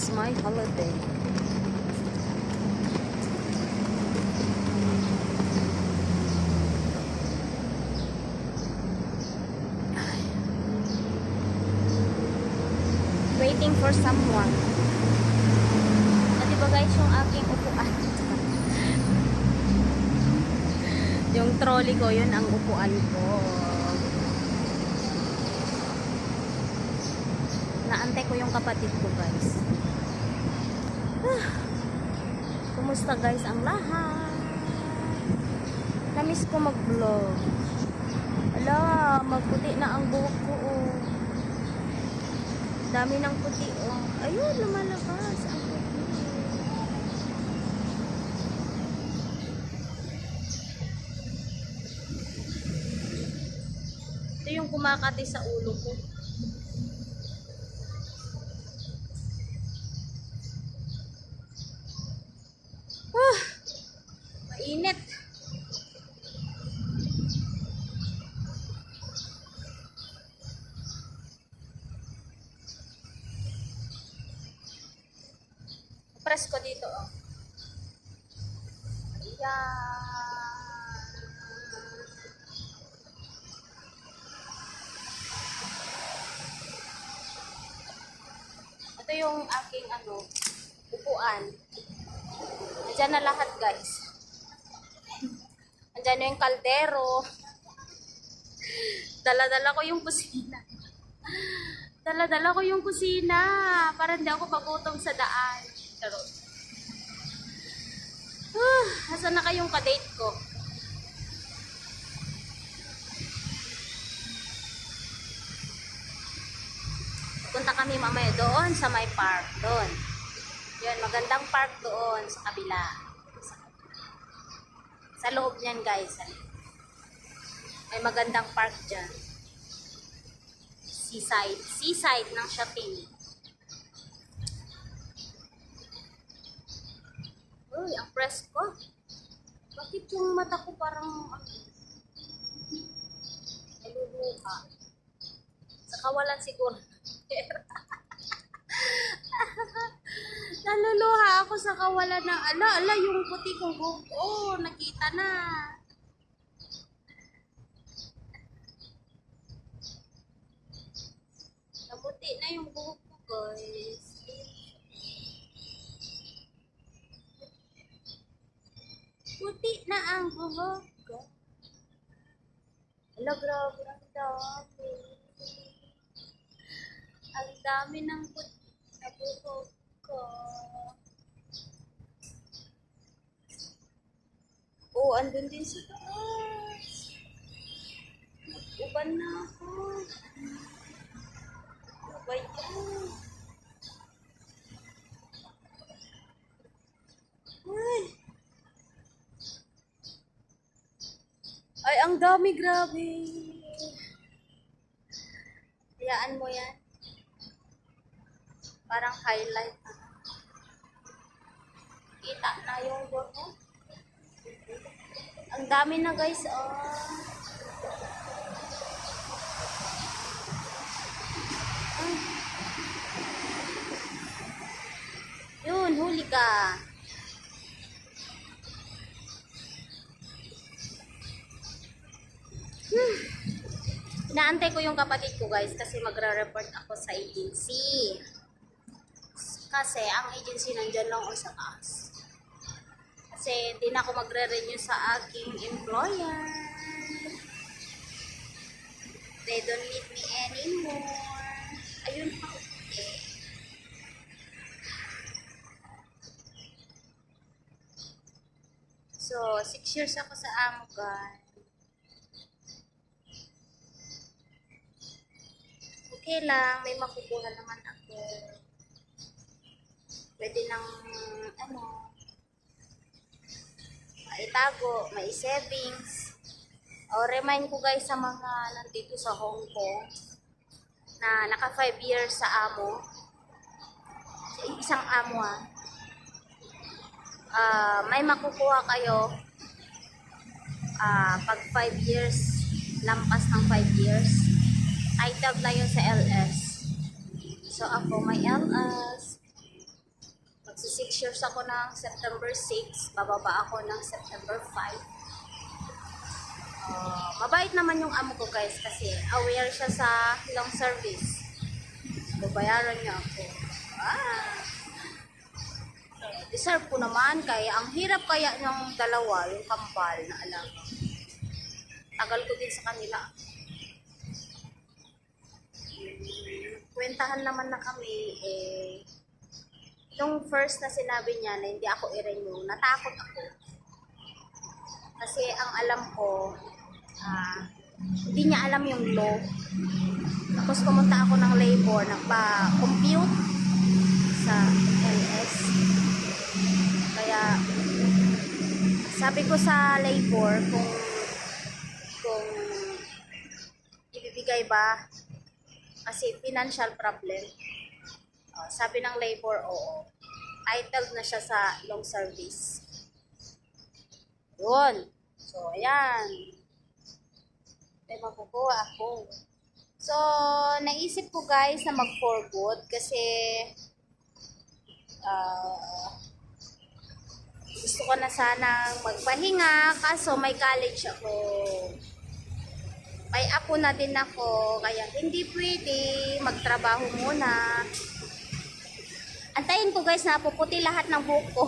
is my holiday. Waiting for someone. At diba guys, yung aking upuan. Yung trolley ko, yun ang upuan ko. Naantay ko yung kapatid ko guys. Kumusta guys ang lahat? Namiss ko mag-vlog. Ala, magputi na ang buhok ko oh. Dami ng puti oh. Ayun, lumalabas ang puti. Ito yung kumakati sa ulo ko. Mainit. Press ko dito oh. Ayan. Ito yung aking upuan. Nandiyan na lahat guys. Nandiyan na yung kaldero. Dala-dala ko yung kusina. Dala-dala ko yung kusina para hindi ako magutom sa daan. Charot. Asan na kayong kadate ko? Punta kami mamaya doon sa may park. Doon. Yun, magandang park doon sa kabila. Sa loob niyan guys. May magandang park dyan. Seaside. Seaside ng shopping. Uy, ang press ko. Bakit yung mata ko parang naluluha? Sa kawalan siguro. Naluluha ako sa kawalan ng ala, yung puti kong buhok. Oh, nakita na. Naputi na yung buhok ko, guys. Puti na ang buhok ko. Ala, grabe, ang dami. Ang dami ng puti na buhok ko. Oh, andun din sa taas. Nag-uban na ako. Ano ba yan? Ay, ang dami, grabe. Hayaan mo yan. Parang highlight. Kita na yung buhok. Ang dami na guys, oh. Yun, huli ka. Inaantay ko yung kapatid ko guys kasi magra-report ako sa agency. Kasi ang agency nandyan lang o sa taas. Kasi hindi na ako magre-renew sa aking employer. They don't need me anymore. Ayun pa. Okay. So, 6 years ako sa amo guys. Okay lang, may makukuha naman ako. Pwede nang, maitago, may savings. O, remind ko guys sa mga nandito sa Hong Kong na naka 5 years sa amo. Isang amo may makukuha kayo pag 5 years, lampas ng 5 years. Titled na yun sa LS. So, ako may LS. 6 years ako ng September 6, bababa ako ng September 5. Mabait naman yung amo ko guys kasi aware siya sa long service. Babayaran niya ako. Deserve ko naman kaya ang hirap kaya ng dalawa, yung kambal na alaga. Tagal ko din sa kanila. Kwentahan naman na kami nung first na sinabi niya na hindi ako i-renew, natakot ako. Kasi ang alam ko, hindi niya alam yung law. Tapos pumunta ako ng labor, nagpa-compute sa LS. Kaya sabi ko sa labor kung ibibigay ba kasi financial problem. Sabi ng labor, oo. Titled na siya sa long service. Yun. So, ayan. May makukuha ako. So, naisip ko guys na mag-for good kasi gusto ko na sanang magpahinga kaso may college ako. May apo na din ako kaya hindi pwede magtrabaho muna. Antayin ko guys na puputi lahat ng buhok ko.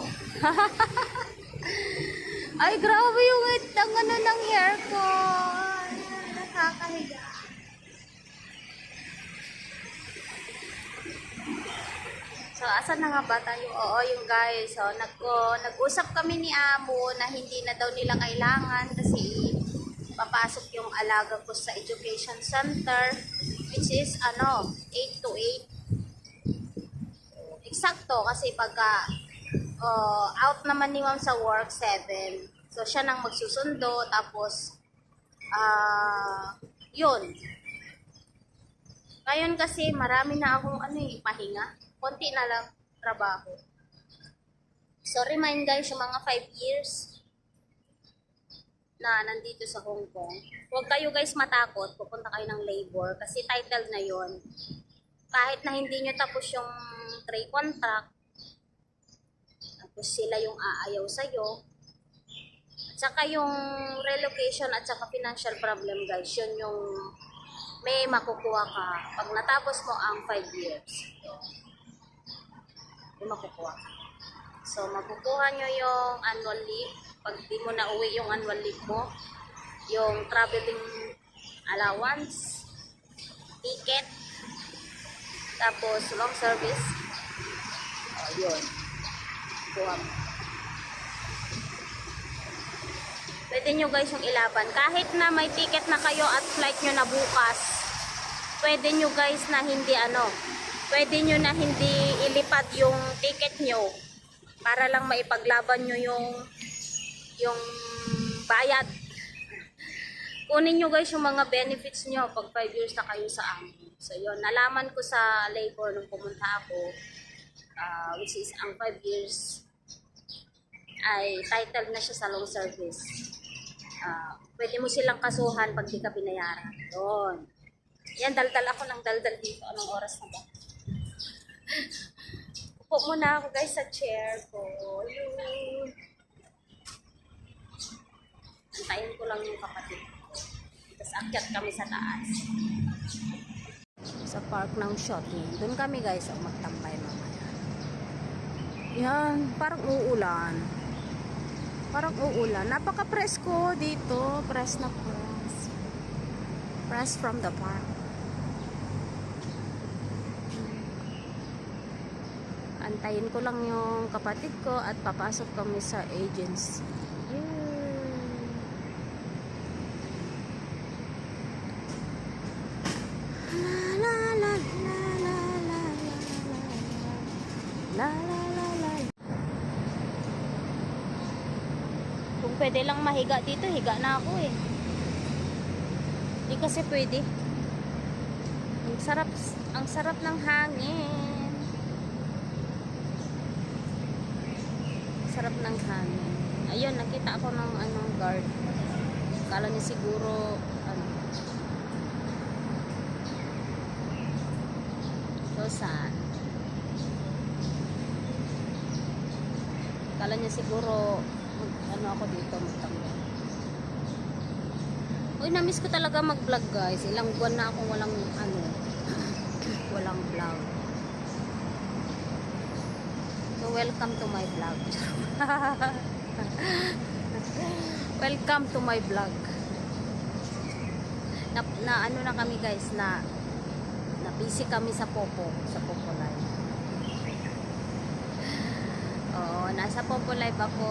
Ay, grabe yung ano ng hair ko. Nakakahiya. So, asan na nga ba tayo? Oo, yung guys. So, nag-usap kami ni amo na hindi na daw nila kailangan kasi papasok yung alaga ko sa education center which is 8 to 8. Eksakto kasi pagka out naman ni ma'am sa work 7. So, siya nang magsusundo tapos yun. Ngayon kasi marami na akong pahinga. Konti na lang trabaho. So, remind guys, yung mga 5 years na nandito sa Hong Kong, huwag kayo guys matakot, pupunta kayo ng labor kasi titled na yon. Kahit na hindi nyo tapos yung trade contract, tapos sila yung aayaw sa'yo, at saka yung relocation at saka financial problem guys, yun yung may makukuha ka pag natapos mo ang 5 years. May makukuha ka. So, makukuha nyo yung annual leave. Pag di mo na uwi yung annual leave mo, yung traveling allowance, ticket, tapos long service, yun. Kuha mo. Pwede nyo guys yung ilaban. Kahit na may ticket na kayo at flight nyo na bukas, pwede nyo guys na hindi pwede nyo na hindi ilipad yung ticket nyo para lang maipaglaban nyo yung bayad. Kunin nyo guys yung mga benefits nyo pag 5 years na kayo sa amin. So yun, nalaman ko sa labor nung pumunta ako, which is ang 5 years ay titled na siya sa long service. Pwede mo silang kasuhan pag di ka binayaran. Yun. Yan, daldal ako ng daldal dito. Anong oras na ba? Upo muna ako guys sa chair ko. Yun. Antayin ko lang yung kapatid ko. Tapos akyat kami sa taas. Sa park ng shopping. Doon kami guys magtambay mamaya. Yan, parang uulan. Parang uulan. Napaka-presko dito. Press na press. Press from the park. Antayin ko lang yung kapatid ko at papasok kami sa agency. La la la la la la la la la la. Kung pwede lang mahiga dito, higa na ako eh. Hindi kasi pwede. Ang sarap ng hangin. Sarap ng hangin. Ayun, nakita ako ng guard. Kala niya siguro So, saan? Kala niya siguro, ano ako dito, magtanggal. Uy, na-miss ko talaga mag-vlog guys. Ilang buwan na akong walang, ano, walang vlog. So, welcome to my vlog. Welcome to my vlog. Na ano na kami guys, na busy kami sa Popo Live. Oo, nasa Popo Live ako.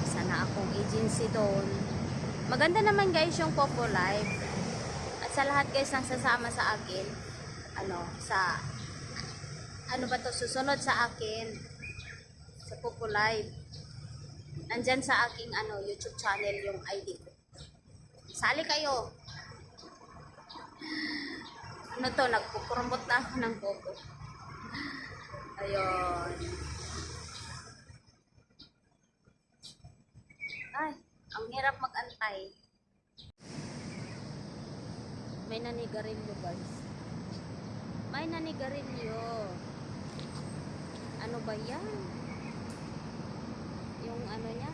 Isa na akong agency doon. Maganda naman guys yung Popo Live. At sa lahat guys nang sasama sa akin, ano ba to, susunod sa akin sa Popo Live. Nandyan sa aking YouTube channel yung ID ko. Sali kayo. Ano to, nagpupromote na ako ng Popo. Ayun. Ay, ang hirap mag-antay. May nanigarilyo guys. May nanigarilyo. Ano ba yan? Yung ano niya?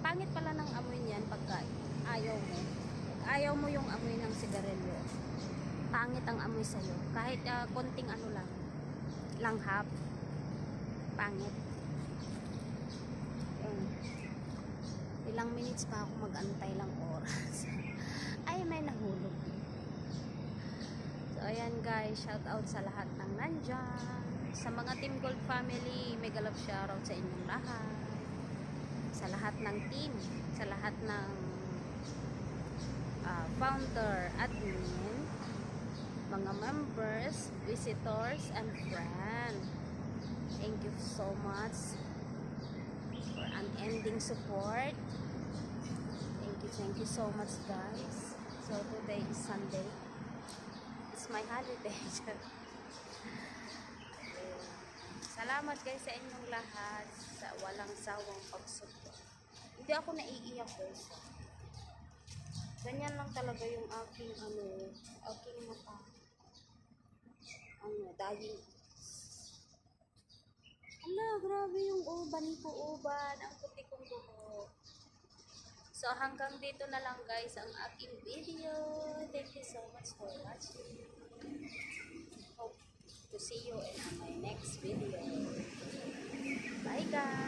Pangit pala ng amoy niyan pagka ayaw mo. Pag ayaw mo yung amoy ng sigarilyo, pangit ang amoy sa'yo. Kahit konting ano lang, langhap, pangit. Ilang minutes pa ako mag-antay lang oras. Ay, may nahulog. So, ayan guys, shout out sa lahat ng nandyan. Sa mga Team Gold family, mega love shoutout sa inyong lahat. Sa lahat ng team, sa lahat ng founder, admin, mga members, visitors, and friends. Thank you so much for unending support. Thank you so much guys. So today is Sunday. It's my holiday. Salamat guys sa inyong lahat sa walang sawang pagsupport. Hindi ako naiiyak guys. Ganyan lang talaga yung aking aking mata. Dying. Ala, grabe yung uban ko, uban. Ang puti kong buhok. So hanggang dito na lang guys ang aking video. Thank you so much for watching. Hope to see you in my next video. Bye guys!